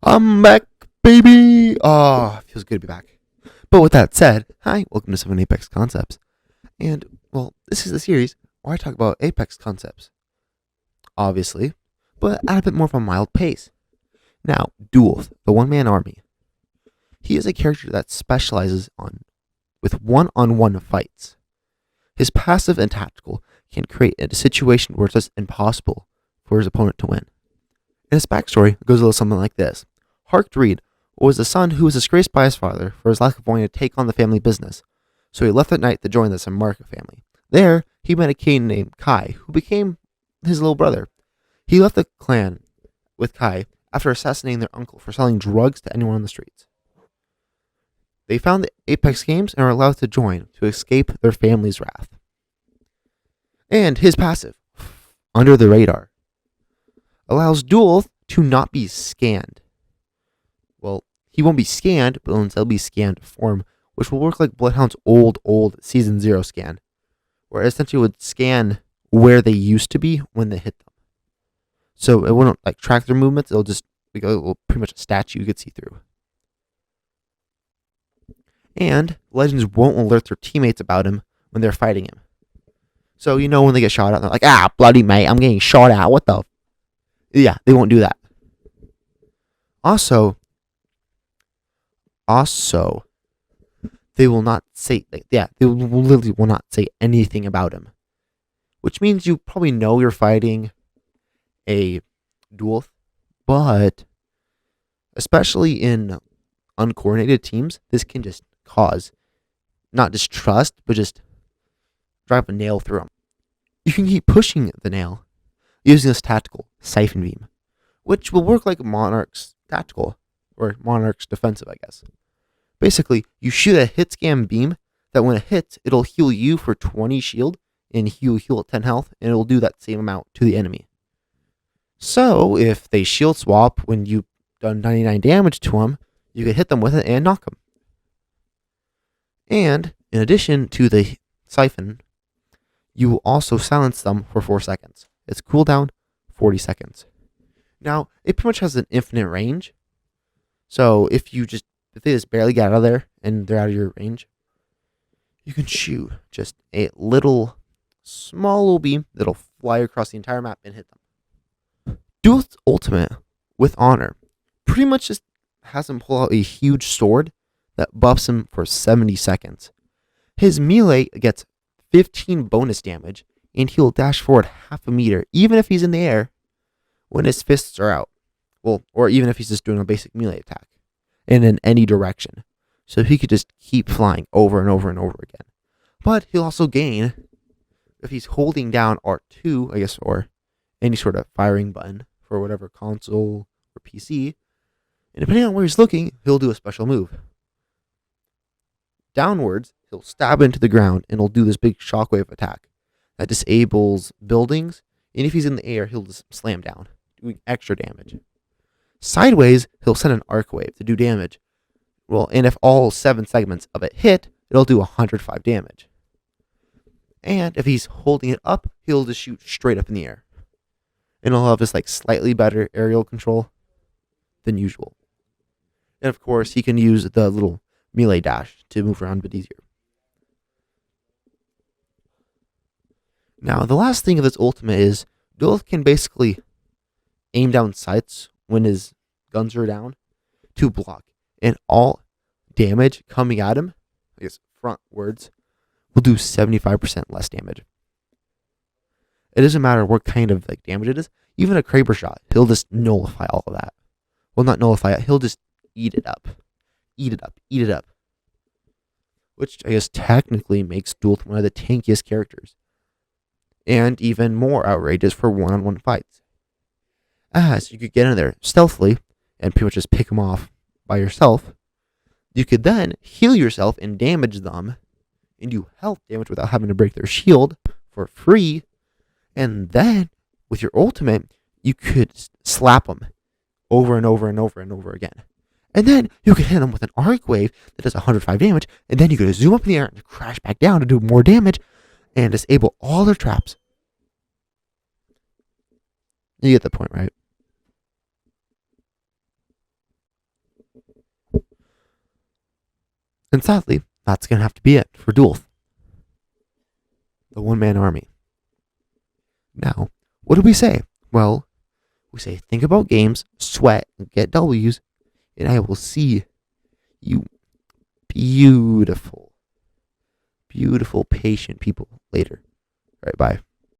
I'm back, baby! Ah, feels good to be back. But with that said, hi, welcome to Syphon Apex Concepts. And, well, this is the series where I talk about Apex concepts, obviously, but at a bit more of a mild pace. Now, Duelth, the one-man army. He is a character that specializes with one-on-one fights. His passive and tactical can create a situation where it's just impossible for his opponent to win. And his backstory goes a little something like this. Hark Reed was a son who was disgraced by his father for his lack of wanting to take on the family business, so he left at night to join the Samarka family. There, he met a king named Kai, who became his little brother. He left the clan with Kai after assassinating their uncle for selling drugs to anyone on the streets. They found the Apex games and are allowed to join to escape their family's wrath. And his passive, Under the Radar, allows Duelth to not be scanned. Well, he won't be scanned, but instead be scanned for him, which will work like Bloodhound's old Season 0 scan, where it essentially would scan where they used to be when they hit them. So it wouldn't like track their movements, it'll just be pretty much a statue you could see through. And Legends won't alert their teammates about him when they're fighting him. So when they get shot at, they're like, bloody mate, I'm getting shot at, what the? Yeah, they won't do that. Also, they will not say, they literally will not say anything about him. Which means you probably know you're fighting a Duelth, but especially in uncoordinated teams, this can just cause not distrust, but just drive a nail through them. You can keep pushing the nail using this tactical Syphon Beam, which will work like Monarch's tactical, or Monarch's defensive, I guess. Basically, you shoot a hit scan beam that when it hits, it'll heal you for 20 shield, and you heal at 10 health, and it'll do that same amount to the enemy. So, if they shield swap when you've done 99 damage to them, you can hit them with it and knock them. And, in addition to the Syphon, you will also silence them for 4 seconds. Its cooldown, 40 seconds. Now, it pretty much has an infinite range. So, if they just barely get out of there and they're out of your range, you can shoot just a small little beam that'll fly across the entire map and hit them. Duelth's ultimate, with honor, pretty much just has him pull out a huge sword that buffs him for 70 seconds. His melee gets 15 bonus damage, and he'll dash forward half a meter, even if he's in the air, when his fists are out. Well, or even if he's just doing a basic melee attack, and in any direction. So he could just keep flying over and over and over again. But he'll also gain, if he's holding down R2, I guess, or any sort of firing button for whatever console or PC, and depending on where he's looking, he'll do a special move. Downwards, he'll stab into the ground and he'll do this big shockwave attack that disables buildings, and if he's in the air, he'll just slam down, doing extra damage. Sideways, he'll send an arc wave to do damage. Well, and if all 7 segments of it hit, it'll do 105 damage. And if he's holding it up, he'll just shoot straight up in the air. And he'll have this slightly better aerial control than usual. And of course, he can use the little melee dash to move around a bit easier. Now, the last thing of this ultimate is Duelth can basically aim down sights when his guns are down to block, and all damage coming at him, I guess frontwards, will do 75% less damage. It doesn't matter what kind of damage it is. Even a Kraber shot, he'll just nullify all of that. Well, not nullify it, he'll just eat it up. Eat it up. Which I guess technically makes Duelth one of the tankiest characters. And even more outrageous for one-on-one fights. As you could get in there stealthily and pretty much just pick them off by yourself, you could then heal yourself and damage them and do health damage without having to break their shield for free. And then, with your ultimate, you could slap them over and over and over and over again. And then you could hit them with an arc wave that does 105 damage, and then you could zoom up in the air and crash back down to do more damage and disable all their traps. You get the point, right? And sadly, that's going to have to be it for Duelth, the one-man army. Now, what do we say? Well, we say think about games, sweat, and get W's, and I will see you beautiful, patient people later. All right, bye.